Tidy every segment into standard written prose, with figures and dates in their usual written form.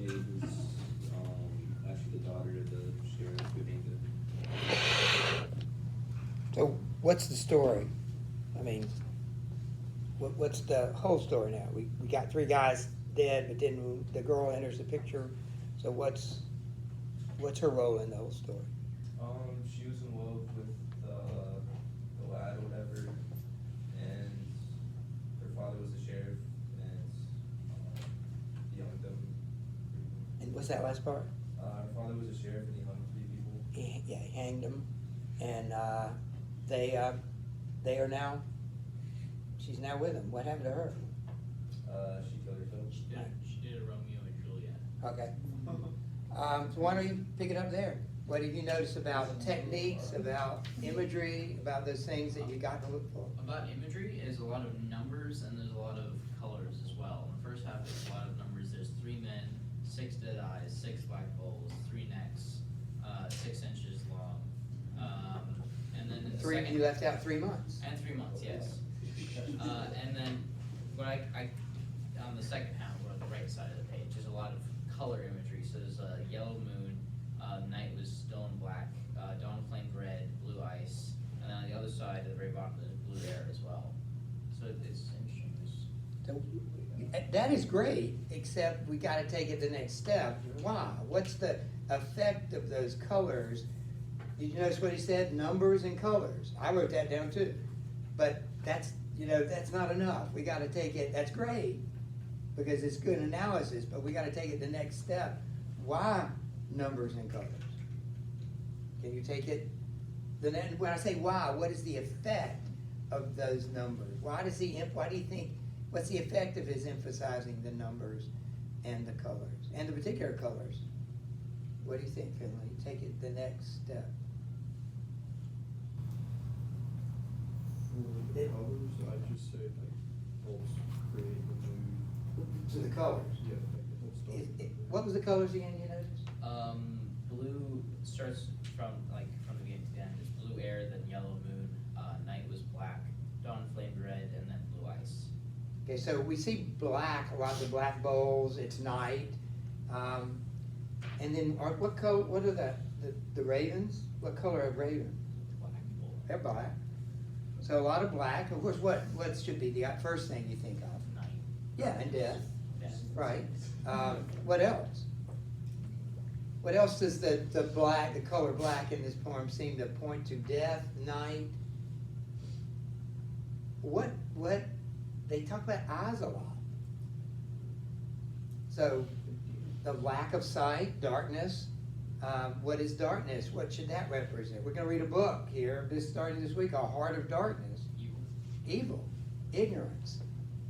Kate is actually the daughter of the sheriff who named it. So what's the story? I mean, what's the whole story now? We got three guys dead, but then the girl enters the picture. So what's her role in the whole story? She was in love with the lad or whatever, and her father was a sheriff, and he hung them. And what's that last part? Her father was a sheriff, and he hung 3 people. He hanged them, and they are now. She's now with him. What happened to her? She killed herself. She did a Romeo and Juliet. Okay. So why don't you pick it up there? What have you noticed about techniques, about imagery, about those things that you got to look for? About imagery is a lot of numbers and there's a lot of colors as well. In the first half, there's a lot of numbers. There's 3 men, 6 dead eyes, 6 black bowls, 3 necks, 6 inches long. And then in the Three. second, You left out 3 months. and 3 months, yes. And then what I on the second half, or on the right side of the page, there's a lot of color imagery. So there's a yellow moon, night was still in black, dawn flamed red, blue ice, and then on the other side, at the very bottom, there's blue air as well. So it's interesting. So, that is great, except we got to take it the next step. Why? What's the effect of those colors? Did you notice what he said? Numbers and colors. I wrote that down too. But that's not enough. We got to take it. That's great because it's good analysis. But we got to take it the next step. Why numbers and colors? Can you take it? When I say why, what is the effect of those numbers? Why do you think? What's the effect of his emphasizing the numbers and the colors and the particular colors? What do you think, Finley? Take it the next step. For the colors, I just say like helps create the mood. To the colors. Yeah, like it helps start. What was the colors again? You noticed? Blue starts from the beginning to the end. It's blue air, then yellow moon. Night was black, dawn flamed red, and then blue ice. Okay, so we see black, a lot of the black bowls. It's night, and then what color? What are the ravens? What color are ravens? Black bull. They're black. So a lot of black. Of course, what should be the first thing you think of? Night. Yeah, and death. Death. Right. What else? What else does the color black in this poem seem to point to? Death, night. What they talk about eyes a lot. So the lack of sight, darkness. What is darkness? What should that represent? We're going to read a book here, starting this week, A Heart of Darkness. Evil, ignorance.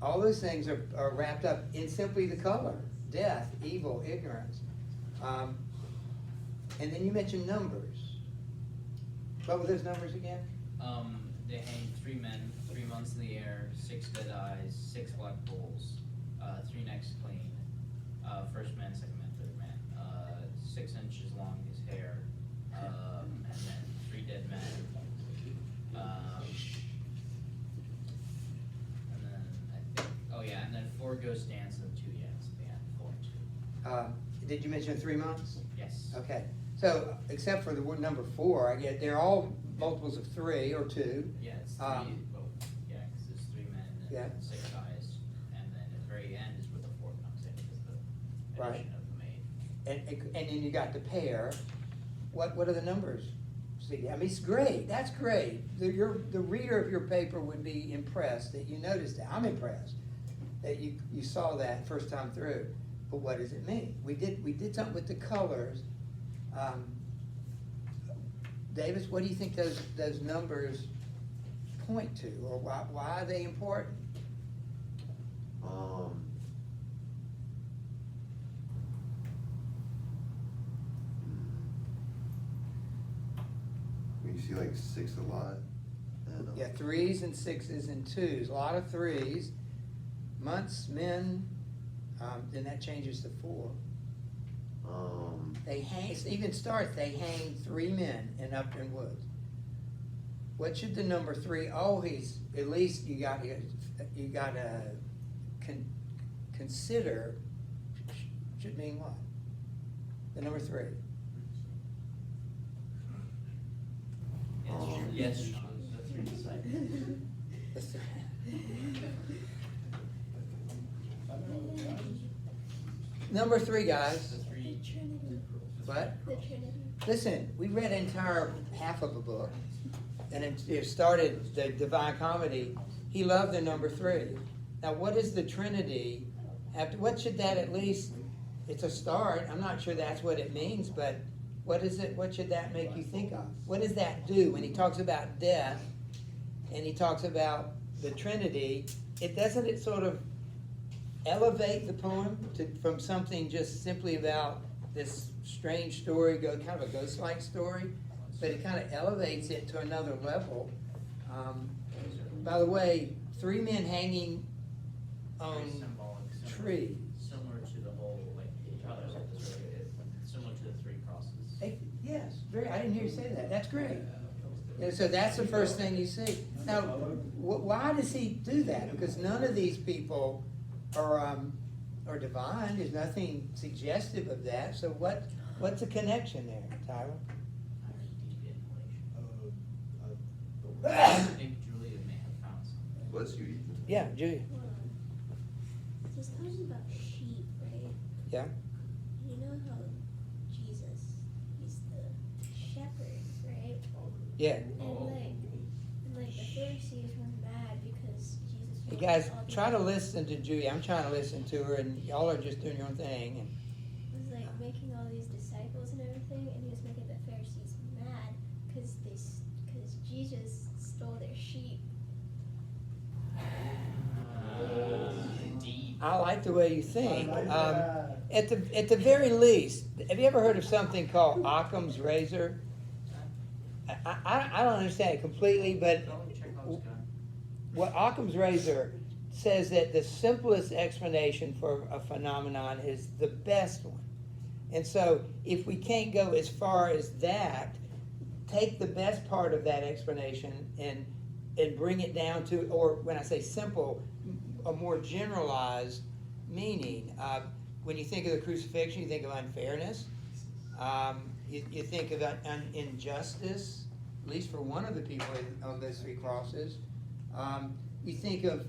All those things are wrapped up in simply the color. Death, evil, ignorance. And then you mentioned numbers. What were those numbers again? They hanged 3 men, 3 months in the air, 6 dead eyes, 6 black bulls, 3 necks clean. First man, second man, third man. 6 inches long his hair, and then 3 dead men. And then and then 4 ghosts dance and 2 yens at the end. 4 and 2. Did you mention 3 months? Yes. Okay. So except for the word number 4, I get they're all multiples of 3 or 2. Yeah, it's 3. Because there's 3 men and 6 eyes, and then at the very end is where the 4th comes in, because the Right. addition of the maid. And then you got the pair. What are the numbers? See, I mean, it's great. That's great. The reader of your paper would be impressed that you noticed that. I'm impressed that you saw that first time through. But what does it mean? We did something with the colors. Davis, what do you think those numbers point to, or why are they important? You see like 6 a lot. And, Yeah, 3s and 6s and 2s. A lot of 3s. Months, men. Then that changes to 4. They hang. Even starts. They hang 3 men in Upton Wood. What should the number 3 always? At least you got to consider. should mean what? The number 3. Yes, Sean, the 3 disciples. Let's- Number 3, guys. The 3. Trinity. What? The Trinity. Listen, we read an entire half of a book, and it started the Divine Comedy. He loved the number 3. Now, what is the Trinity? What should that at least? It's a start. I'm not sure that's what it means, but what is it? What should that make you think of? What does that do when he talks about death and he talks about the Trinity? It sort of elevate the poem from something just simply about this strange story, kind of a ghost-like story, but it kind of elevates it to another level. By the way, 3 men hanging Very on symbolic, tree. similar to the whole, like, Father's said this earlier, similar to the 3 crosses. Yes, I didn't hear you say that. That's great. Yeah, so that's the first thing you see. Now, why does he do that? Because none of these people are divine. There's nothing suggestive of that. So what's the connection there, Tyler? Did you get information? I I think Julia may have found something. Bless you, Ethan. Yeah, Julia. He's talking about sheep, right? Yeah. You know how Jesus, he's the shepherd, right? Yeah. And like the Pharisees were mad because Jesus. Hey wanted guys, all try to these- listen to Julia. I'm trying to listen to her, and y'all are just doing your own thing. And was like making all these disciples and everything, and he was making the Pharisees mad because Jesus stole their sheep. Deep. I like the way you think. At the very least, have you ever heard of something called Occam's razor? I don't understand it completely, but Probably check out his gun. what Occam's razor says that the simplest explanation for a phenomenon is the best one. And so if we can't go as far as that, take the best part of that explanation and bring it down to, or when I say simple, a more generalized meaning. When you think of the crucifixion, you think of unfairness. You think of injustice, at least for one of the people on those 3 crosses. You think of,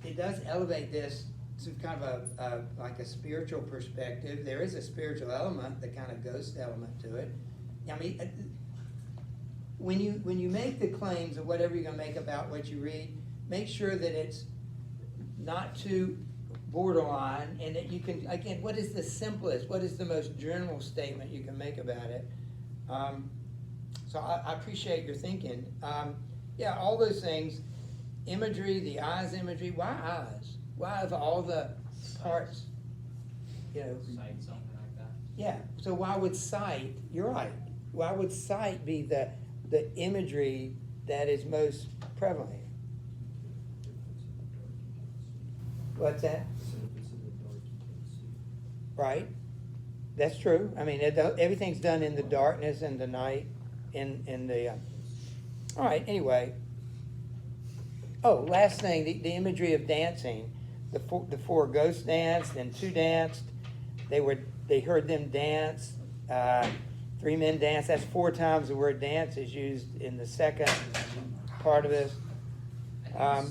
it does elevate this to kind of like a spiritual perspective. There is a spiritual element, the kind of ghost element to it. I mean, when you make the claims of whatever you're going to make about what you read, make sure that it's not too borderline, and that you can, again, what is the simplest, what is the most general statement you can make about it? So I appreciate your thinking. Yeah, all those things, imagery, the eyes imagery, why eyes? Why of all the parts, you know? Sight, something like that. Yeah, so why would sight, you're right, why would sight be the imagery that is most prevalent? What's that? So if it's in the dark, you can't see. Right? That's true. I mean, everything's done in the darkness and the night, in the. All right. Anyway. Oh, last thing, the imagery of dancing. The 4 ghosts danced, and 2 danced. They heard them dance. 3 men danced. That's 4 times the word dance is used in the second part of this. I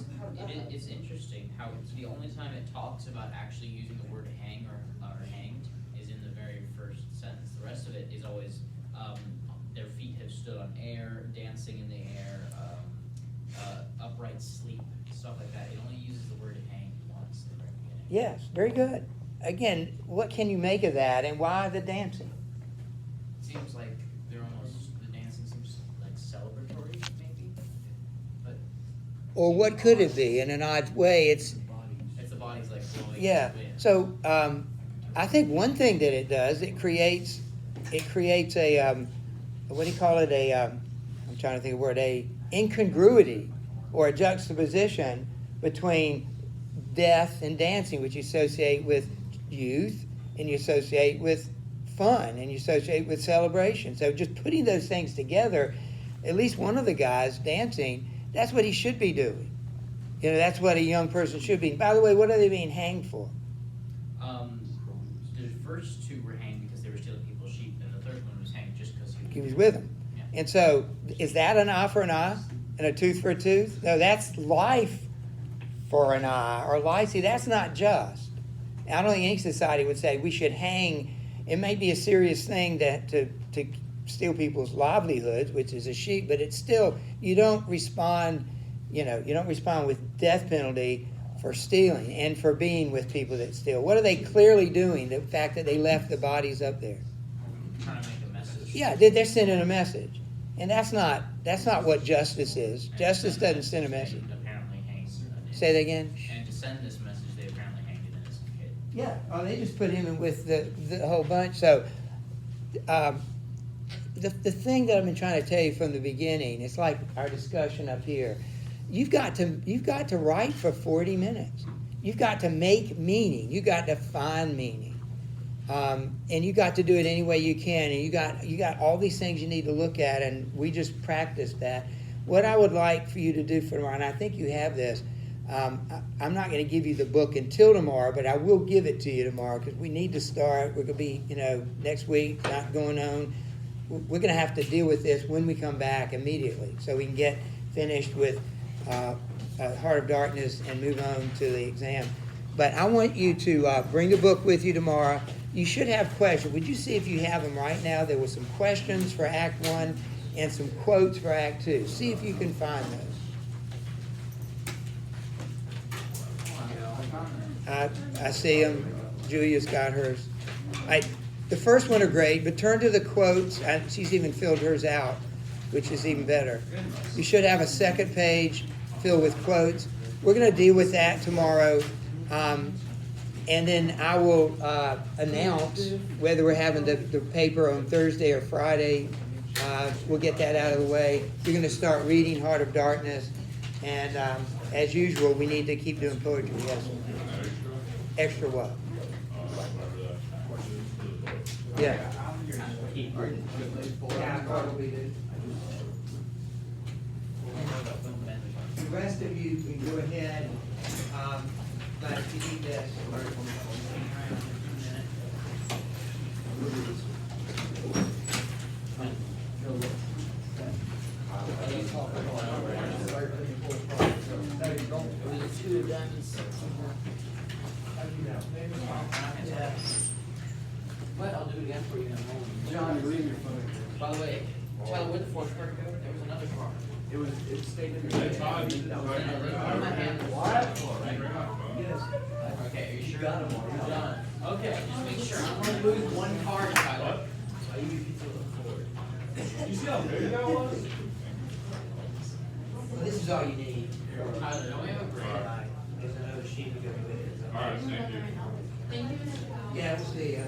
think it's interesting how it's the only time it talks about actually using the word hang or hanged is in the very first sentence. The rest of it is always their feet have stood on air, dancing in the air, upright sleep, stuff like that. It only uses the word hang once in the very beginning. Yes, very good. Again, what can you make of that, and why the dancing? It seems like they're almost, the dancing seems like celebratory, maybe, but Or what could it be in an odd way? It's the body's like blowing. yeah. wind. So I think one thing that it does, it creates a what do you call it? I'm trying to think of the word, a incongruity or a juxtaposition between death and dancing, which you associate with youth, and you associate with fun, and you associate with celebration. So just putting those things together, at least one of the guys dancing, that's what he should be doing. You know, that's what a young person should be. By the way, what are they being hanged for? first two were hanged because they were stealing people's sheep, and the third one was hanged just because He was with them. Yeah. And so, is that an eye for an eye and a tooth for a tooth? No, that's life for an eye, or life. See, that's not just. I don't think any society would say we should hang. It may be a serious thing to steal people's livelihoods, which is a sheep, but it's still, you don't respond with death penalty for stealing and for being with people that steal. What are they clearly doing? The fact that they left the bodies up there. trying to make a message. Yeah, they're sending a message, and that's not what justice is. Justice doesn't send a message. Apparently hanged. Say that again. And to send this message, they apparently hanged an innocent kid. Yeah. Oh, they just put him in with the whole bunch. So, the thing that I've been trying to tell you from the beginning, it's like our discussion up here. You've got to write for 40 minutes. You've got to make meaning. You got to find meaning, and you got to do it any way you can. And you got all these things you need to look at, and we just practiced that. What I would like for you to do for tomorrow, and I think you have this. I'm not going to give you the book until tomorrow, but I will give it to you tomorrow because we need to start. We're going to be, next week, not going on. We're going to have to deal with this when we come back immediately, so we can get finished with Heart of Darkness and move on to the exam. But I want you to bring the book with you tomorrow. You should have questions. Would you see if you have them right now? There were some questions for Act 1 and some quotes for Act 2. See if you can find those. I see them. Julia's got hers. The first one are great, but turn to the quotes. She's even filled hers out, which is even better. You should have a second page filled with quotes. We're going to deal with that tomorrow. And then I will announce whether we're having the paper on Thursday or Friday. We'll get that out of the way. You're going to start reading Heart of Darkness. And as usual, we need to keep doing poetry. Yes. Extra what? Yeah. Yeah, probably do. The rest of you can go ahead, but if you need this. But I'll do it again for you in a moment. John, you leave your phone. By the way, Tyler, where'd the fourth part go? There was another part. It stayed in your That was in my hand. Yes. Okay, are you sure? Got them all. You're done. Okay, just make sure. I'm gonna lose one card, Tyler. You see how big that was? Well, this is all you need. Tyler, don't we have a break? There's another sheet to go with it. All right, thank you. Thank you. Yeah, we'll see ya.